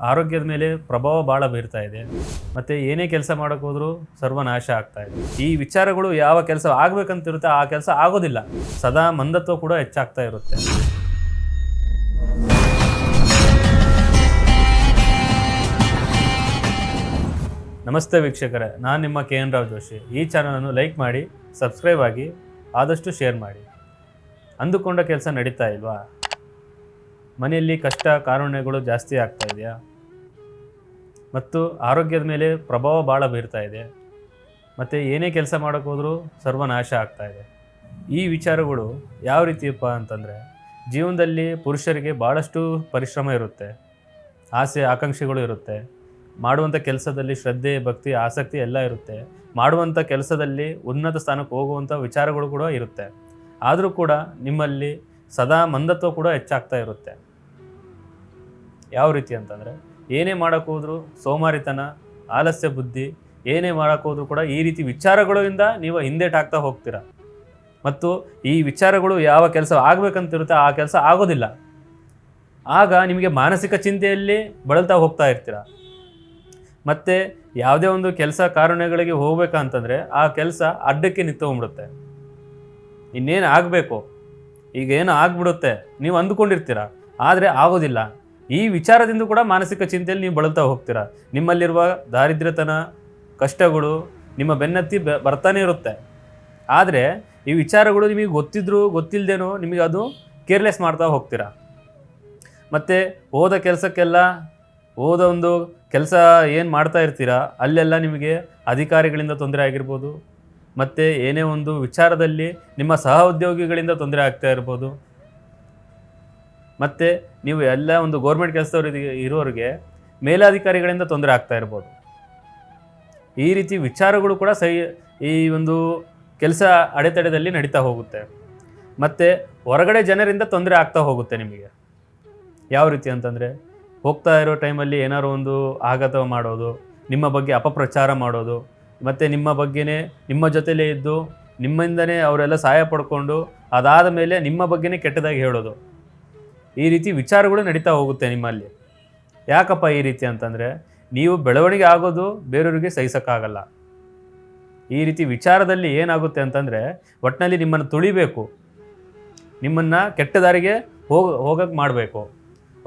ಆರೋಗ್ಯದ ಮೇಲೆ ಪ್ರಭಾವ ಭಾಳ ಬೀರ್ತಾ ಇದೆ. ಮತ್ತು ಏನೇ ಕೆಲಸ ಮಾಡೋಕ್ಕೆ ಹೋದರೂ ಸರ್ವನಾಶ ಆಗ್ತಾ ಇದೆ. ಈ ವಿಚಾರಗಳು ಯಾವ ಕೆಲಸ ಆಗಬೇಕಂತಿರುತ್ತೆ ಆ ಕೆಲಸ ಆಗೋದಿಲ್ಲ. ಸದಾ ಮಂದತ್ವ ಕೂಡ ಹೆಚ್ಚಾಗ್ತಾ ಇರುತ್ತೆ. ನಮಸ್ತೆ ವೀಕ್ಷಕರೇ, ನಾನು ನಿಮ್ಮ KN ರಾವ್ ಜೋಶಿ. ಈ ಚಾನಲನ್ನು ಲೈಕ್ ಮಾಡಿ, ಸಬ್ಸ್ಕ್ರೈಬ್ ಆಗಿ, ಆದಷ್ಟು ಶೇರ್ ಮಾಡಿ. ಅಂದುಕೊಂಡ ಕೆಲಸ ನಡೀತಾ ಇಲ್ವಾ? ಮನೆಯಲ್ಲಿ ಕಷ್ಟ ಕಾರುಣ್ಯಗಳು ಜಾಸ್ತಿ ಆಗ್ತಾ ಇದೆಯಾ? ಮತ್ತು ಆರೋಗ್ಯದ ಮೇಲೆ ಪ್ರಭಾವ ಭಾಳ ಬೀರ್ತಾ ಇದೆ. ಮತ್ತು ಏನೇ ಕೆಲಸ ಮಾಡೋಕ್ಕೆ ಹೋದರೂ ಸರ್ವನಾಶ ಆಗ್ತಾ ಇದೆ. ಈ ವಿಚಾರಗಳು ಯಾವ ರೀತಿಯಪ್ಪ ಅಂತಂದರೆ, ಜೀವನದಲ್ಲಿ ಪುರುಷರಿಗೆ ಭಾಳಷ್ಟು ಪರಿಶ್ರಮ ಇರುತ್ತೆ, ಆಸೆ ಆಕಾಂಕ್ಷೆಗಳು ಇರುತ್ತೆ, ಮಾಡುವಂಥ ಕೆಲಸದಲ್ಲಿ ಶ್ರದ್ಧೆ ಭಕ್ತಿ ಆಸಕ್ತಿ ಎಲ್ಲ ಇರುತ್ತೆ, ಮಾಡುವಂಥ ಕೆಲಸದಲ್ಲಿ ಉನ್ನತ ಸ್ಥಾನಕ್ಕೆ ಹೋಗುವಂಥ ವಿಚಾರಗಳು ಕೂಡ ಇರುತ್ತೆ. ಆದರೂ ಕೂಡ ನಿಮ್ಮಲ್ಲಿ ಸದಾ ಮಂದತ್ವ ಕೂಡ ಹೆಚ್ಚಾಗ್ತಾ ಇರುತ್ತೆ. ಯಾವ ರೀತಿ ಅಂತಂದರೆ, ಏನೇ ಮಾಡೋಕ್ಕೆ ಹೋದರೂ ಸೋಮಾರಿತನ, ಆಲಸ್ಯ ಬುದ್ಧಿ, ಏನೇ ಮಾಡೋಕ್ಕೆ ಹೋದರೂ ಕೂಡ ಈ ರೀತಿ ವಿಚಾರಗಳಿಂದ ನೀವು ಹಿಂದೇಟಾಗ್ತಾ ಹೋಗ್ತೀರ. ಮತ್ತು ಈ ವಿಚಾರಗಳು ಯಾವ ಕೆಲಸ ಆಗಬೇಕಂತಿರುತ್ತೆ ಆ ಕೆಲಸ ಆಗೋದಿಲ್ಲ. ಆಗ ನಿಮಗೆ ಮಾನಸಿಕ ಚಿಂತೆಯಲ್ಲಿ ಬಳಲ್ತಾ ಹೋಗ್ತಾ ಇರ್ತೀರ. ಮತ್ತು ಯಾವುದೇ ಒಂದು ಕೆಲಸ ಕಾರಣಗಳಿಗೆ ಹೋಗ್ಬೇಕಂತಂದರೆ ಆ ಕೆಲಸ ಅಡ್ಡಕ್ಕೆ ನಿಂತ್ಕೊಂಡ್ಬಿಡುತ್ತೆ. ಇನ್ನೇನು ಆಗಬೇಕು, ಈಗ ಏನು ಆಗಿಬಿಡುತ್ತೆ ನೀವು ಅಂದುಕೊಂಡಿರ್ತೀರ, ಆದರೆ ಆಗೋದಿಲ್ಲ. ಈ ವಿಚಾರದಿಂದ ಕೂಡ ಮಾನಸಿಕ ಚಿಂತೆಯಲ್ಲಿ ನೀವು ಬಳಲ್ತಾ ಹೋಗ್ತೀರ. ನಿಮ್ಮಲ್ಲಿರುವ ದಾರಿದ್ರ್ಯತನ ಕಷ್ಟಗಳು ನಿಮ್ಮ ಬೆನ್ನತ್ತಿ ಬರ್ತಾನೆ ಇರುತ್ತೆ. ಆದರೆ ಈ ವಿಚಾರಗಳು ನಿಮಗೆ ಗೊತ್ತಿದ್ರೂ ಗೊತ್ತಿಲ್ಲದೇನೋ ನಿಮಗೆ ಅದು ಕೇರ್ಲೆಸ್ ಮಾಡ್ತಾ ಹೋಗ್ತೀರ. ಮತ್ತು ಓದೋ ಕೆಲಸಕ್ಕೆಲ್ಲ ಓದೋ ಒಂದು ಕೆಲಸ ಏನು ಮಾಡ್ತಾ ಇರ್ತೀರ ಅಲ್ಲೆಲ್ಲ ನಿಮಗೆ ಅಧಿಕಾರಿಗಳಿಂದ ತೊಂದರೆ ಆಗಿರ್ಬೋದು, ಮತ್ತು ಏನೇ ಒಂದು ವಿಚಾರದಲ್ಲಿ ನಿಮ್ಮ ಸಹ ಉದ್ಯೋಗಿಗಳಿಂದ ತೊಂದರೆ ಆಗ್ತಾ ಇರ್ಬೋದು, ಮತ್ತು ನೀವು ಎಲ್ಲ ಒಂದು ಗೌರ್ಮೆಂಟ್ ಕೆಲಸದವರಿಗೆ ಇರೋರಿಗೆ ಮೇಲಾಧಿಕಾರಿಗಳಿಂದ ತೊಂದರೆ ಆಗ್ತಾ ಇರ್ಬೋದು. ಈ ರೀತಿ ವಿಚಾರಗಳು ಕೂಡ ಈ ಒಂದು ಕೆಲಸ ಅಡೆತಡೆದಲ್ಲಿ ನಡೀತಾ ಹೋಗುತ್ತೆ. ಮತ್ತು ಹೊರಗಡೆ ಜನರಿಂದ ತೊಂದರೆ ಆಗ್ತಾ ಹೋಗುತ್ತೆ ನಿಮಗೆ. ಯಾವ ರೀತಿ ಅಂತಂದರೆ, ಹೋಗ್ತಾ ಇರೋ ಟೈಮಲ್ಲಿ ಏನಾದ್ರು ಒಂದು ಆಘಾತ ಮಾಡೋದು, ನಿಮ್ಮ ಬಗ್ಗೆ ಅಪಪ್ರಚಾರ ಮಾಡೋದು, ಮತ್ತು ನಿಮ್ಮ ಬಗ್ಗೆನೇ ನಿಮ್ಮ ಜೊತೆಲೇ ಇದ್ದು ನಿಮ್ಮಿಂದನೇ ಅವರೆಲ್ಲ ಸಹಾಯ ಪಡ್ಕೊಂಡು ಅದಾದ ಮೇಲೆ ನಿಮ್ಮ ಬಗ್ಗೆನೇ ಕೆಟ್ಟದಾಗಿ ಹೇಳೋದು, ಈ ರೀತಿ ವಿಚಾರಗಳು ನಡೀತಾ ಹೋಗುತ್ತೆ ನಿಮ್ಮಲ್ಲಿ. ಯಾಕಪ್ಪ ಈ ರೀತಿ ಅಂತಂದರೆ, ನೀವು ಬೆಳವಣಿಗೆ ಆಗೋದು ಬೇರೆಯವರಿಗೆ ಸಹಿಸೋಕ್ಕಾಗಲ್ಲ. ಈ ರೀತಿ ವಿಚಾರದಲ್ಲಿ ಏನಾಗುತ್ತೆ ಅಂತಂದರೆ, ಒಟ್ಟಿನಲ್ಲಿ ನಿಮ್ಮನ್ನು ತುಳಿಬೇಕು, ನಿಮ್ಮನ್ನು ಕೆಟ್ಟ ದಾರಿಗೆ ಹೋಗಕ್ಕೆ ಮಾಡಬೇಕು.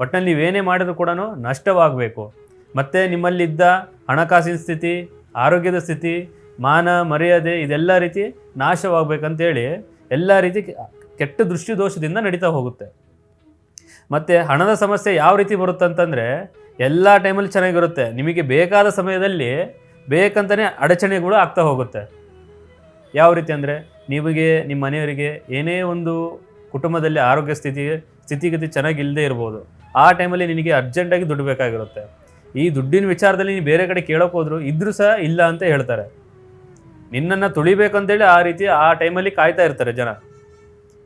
ಒಟ್ಟಿನಲ್ಲಿ ನೀವೇನೇ ಮಾಡಿದ್ರು ಕೂಡ ನಷ್ಟವಾಗಬೇಕು. ಮತ್ತು ನಿಮ್ಮಲ್ಲಿದ್ದ ಹಣಕಾಸಿನ ಸ್ಥಿತಿ, ಆರೋಗ್ಯದ ಸ್ಥಿತಿ, ಮಾನ ಮರ್ಯಾದೆ ಇದೆಲ್ಲ ರೀತಿ ನಾಶವಾಗಬೇಕಂತೇಳಿ ಎಲ್ಲ ರೀತಿ ಕೆಟ್ಟ ದೃಷ್ಟಿ ದೋಷದಿಂದ ನಡೀತಾ ಹೋಗುತ್ತೆ. ಮತ್ತು ಹಣದ ಸಮಸ್ಯೆ ಯಾವ ರೀತಿ ಬರುತ್ತಂತಂದರೆ, ಎಲ್ಲ ಟೈಮಲ್ಲಿ ಚೆನ್ನಾಗಿರುತ್ತೆ, ನಿಮಗೆ ಬೇಕಾದ ಸಮಯದಲ್ಲಿ ಬೇಕಂತಲೇ ಅಡಚಣೆಗಳು ಆಗ್ತಾ ಹೋಗುತ್ತೆ. ಯಾವ ರೀತಿ ಅಂದರೆ, ನಿಮಗೆ ನಿಮ್ಮ ಮನೆಯವರಿಗೆ ಏನೇ ಒಂದು ಕುಟುಂಬದಲ್ಲಿ ಆರೋಗ್ಯ ಸ್ಥಿತಿಗತಿ ಚೆನ್ನಾಗಿಲ್ಲದೆ ಇರ್ಬೋದು. ಆ ಟೈಮಲ್ಲಿ ನಿನಗೆ ಅರ್ಜೆಂಟಾಗಿ ದುಡ್ಡು ಬೇಕಾಗಿರುತ್ತೆ. ಈ ದುಡ್ಡಿನ ವಿಚಾರದಲ್ಲಿ ನೀವು ಬೇರೆ ಕಡೆ ಕೇಳೋಕೆ ಹೋದ್ರು ಇದ್ರೂ ಸಹ ಇಲ್ಲ ಅಂತ ಹೇಳ್ತಾರೆ. ನಿನ್ನನ್ನು ತುಳಿಬೇಕಂತೇಳಿ ಆ ರೀತಿ ಆ ಟೈಮಲ್ಲಿ ಕಾಯ್ತಾ ಇರ್ತಾರೆ ಜನ.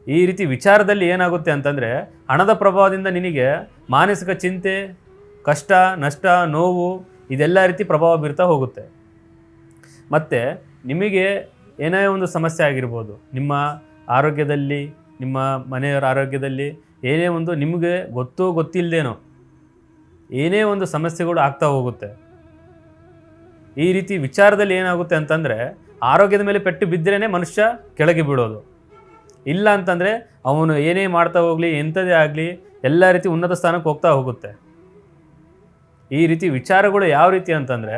ಈ ರೀತಿ ವಿಚಾರದಲ್ಲಿ ಏನಾಗುತ್ತೆ ಅಂತಂದರೆ, ಹಣದ ಪ್ರಭಾವದಿಂದ ನಿನಗೆ ಮಾನಸಿಕ ಚಿಂತೆ, ಕಷ್ಟ ನಷ್ಟ ನೋವು ಇದೆಲ್ಲ ರೀತಿ ಪ್ರಭಾವ ಬೀರ್ತಾ ಹೋಗುತ್ತೆ. ಮತ್ತು ನಿಮಗೆ ಏನೇ ಒಂದು ಸಮಸ್ಯೆ ಆಗಿರ್ಬೋದು, ನಿಮ್ಮ ಆರೋಗ್ಯದಲ್ಲಿ, ನಿಮ್ಮ ಮನೆಯವರ ಆರೋಗ್ಯದಲ್ಲಿ ಏನೇ ಒಂದು ನಿಮಗೆ ಗೊತ್ತಿಲ್ಲದೇನೋ ಏನೇ ಒಂದು ಸಮಸ್ಯೆಗಳು ಆಗ್ತಾ ಹೋಗುತ್ತೆ. ಈ ರೀತಿ ವಿಚಾರದಲ್ಲಿ ಏನಾಗುತ್ತೆ ಅಂತಂದರೆ, ಆರೋಗ್ಯದ ಮೇಲೆ ಪೆಟ್ಟು ಬಿದ್ದರೇ ಮನುಷ್ಯ ಕೆಳಗೆ ಬೀಳೋದು. ಇಲ್ಲ ಅಂತಂದರೆ ಅವನು ಏನೇ ಮಾಡ್ತಾ ಹೋಗಲಿ, ಎಂಥದೇ ಆಗಲಿ ಎಲ್ಲ ರೀತಿ ಉನ್ನತ ಸ್ಥಾನಕ್ಕೆ ಹೋಗ್ತಾ ಹೋಗುತ್ತೆ. ಈ ರೀತಿ ವಿಚಾರಗಳು ಯಾವ ರೀತಿ ಅಂತಂದರೆ,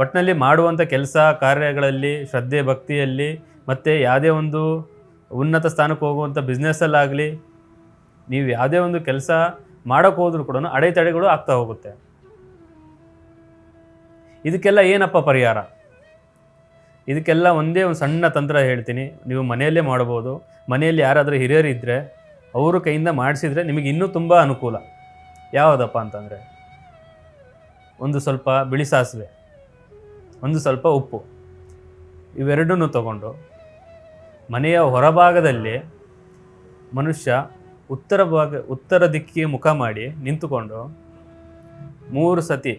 ಒಟ್ಟಿನಲ್ಲಿ ಮಾಡುವಂಥ ಕೆಲಸ ಕಾರ್ಯಗಳಲ್ಲಿ ಶ್ರದ್ಧೆ ಭಕ್ತಿಯಲ್ಲಿ, ಮತ್ತು ಯಾವುದೇ ಒಂದು ಉನ್ನತ ಸ್ಥಾನಕ್ಕೆ ಹೋಗುವಂಥ ಬಿಸ್ನೆಸ್ಸಲ್ಲಾಗಲಿ, ನೀವು ಯಾವುದೇ ಒಂದು ಕೆಲಸ ಮಾಡೋಕ್ಕೆ ಹೋದರೂ ಕೂಡ ಅಡೆತಡೆಗಳು ಆಗ್ತಾ ಹೋಗುತ್ತೆ. ಇದಕ್ಕೆಲ್ಲ ಏನಪ್ಪ ಪರಿಹಾರ? ಇದಕ್ಕೆಲ್ಲ ಒಂದೇ ಒಂದು ಸಣ್ಣ ತಂತ್ರ ಹೇಳ್ತೀನಿ, ನೀವು ಮನೆಯಲ್ಲೇ ಮಾಡ್ಬೋದು. ಮನೆಯಲ್ಲಿ ಯಾರಾದರೂ ಹಿರಿಯರು ಇದ್ದರೆ ಅವರು ಕೈಯಿಂದ ಮಾಡಿಸಿದರೆ ನಿಮಗೆ ಇನ್ನೂ ತುಂಬ ಅನುಕೂಲ. ಯಾವುದಪ್ಪ ಅಂತಂದರೆ, ಒಂದು ಸ್ವಲ್ಪ ಬಿಳಿ ಸಾಸಿವೆ, ಒಂದು ಸ್ವಲ್ಪ ಉಪ್ಪು, ಇವೆರಡನ್ನೂ ತಗೊಂಡು ಮನೆಯ ಹೊರಭಾಗದಲ್ಲಿ ಮನುಷ್ಯ ಉತ್ತರ ದಿಕ್ಕಿಗೆ ಮುಖ ಮಾಡಿ ನಿಂತುಕೊಂಡು 3 ಸತಿ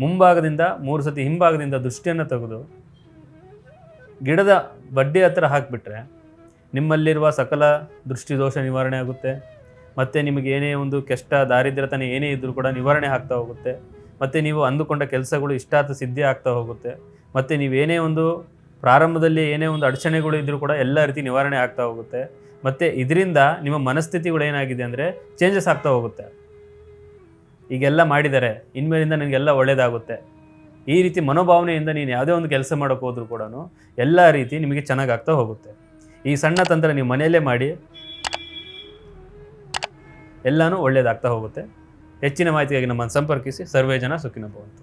ಮುಂಭಾಗದಿಂದ 3 ಸತಿ ಹಿಂಭಾಗದಿಂದ ದೃಷ್ಟಿಯನ್ನು ತೆಗೆದು ಗಿಡದ ಬಡ್ಡಿ ಹತ್ತಿರ ಹಾಕಿಬಿಟ್ರೆ ನಿಮ್ಮಲ್ಲಿರುವ ಸಕಲ ದೃಷ್ಟಿದೋಷ ನಿವಾರಣೆ ಆಗುತ್ತೆ. ಮತ್ತು ನಿಮಗೆ ಏನೇ ಒಂದು ಕೆಟ್ಟ ದಾರಿದ್ರ್ಯತನ ಏನೇ ಇದ್ದರೂ ಕೂಡ ನಿವಾರಣೆ ಆಗ್ತಾ ಹೋಗುತ್ತೆ. ಮತ್ತು ನೀವು ಅಂದುಕೊಂಡ ಕೆಲಸಗಳು ಇಷ್ಟಾರ್ಥ ಸಿದ್ಧಿ ಆಗ್ತಾ ಹೋಗುತ್ತೆ. ಮತ್ತು ನೀವೇನೇ ಒಂದು ಪ್ರಾರಂಭದಲ್ಲಿ ಏನೇ ಒಂದು ಅಡಚಣೆಗಳು ಇದ್ದರೂ ಕೂಡ ಎಲ್ಲ ರೀತಿ ನಿವಾರಣೆ ಆಗ್ತಾ ಹೋಗುತ್ತೆ. ಮತ್ತು ಇದರಿಂದ ನಿಮ್ಮ ಮನಸ್ಥಿತಿಗಳು ಏನಾಗಿದೆ ಅಂದರೆ ಚೇಂಜಸ್ ಆಗ್ತಾ ಹೋಗುತ್ತೆ. ಈಗೆಲ್ಲ ಮಾಡಿದ್ದಾರೆ, ಇನ್ಮೇಲಿಂದ ನನಗೆಲ್ಲ ಒಳ್ಳೆಯದಾಗುತ್ತೆ, ಈ ರೀತಿ ಮನೋಭಾವನೆಯಿಂದ ನೀನು ಯಾವುದೇ ಒಂದು ಕೆಲಸ ಮಾಡೋಕ್ಕೆ ಹೋದರೂ ಕೂಡ ಎಲ್ಲ ರೀತಿ ನಿಮಗೆ ಚೆನ್ನಾಗಾಗ್ತಾ ಹೋಗುತ್ತೆ. ಈ ಸಣ್ಣ ತಂತ್ರ ನೀವು ಮನೆಯಲ್ಲೇ ಮಾಡಿ ಎಲ್ಲನೂ ಒಳ್ಳೆಯದಾಗ್ತಾ ಹೋಗುತ್ತೆ. ಹೆಚ್ಚಿನ ಮಾಹಿತಿಗಾಗಿ ನಮ್ಮನ್ನು ಸಂಪರ್ಕಿಸಿ. ಸರ್ವೇ ಜನ ಸುಖಿನೋ ಭವಂತು.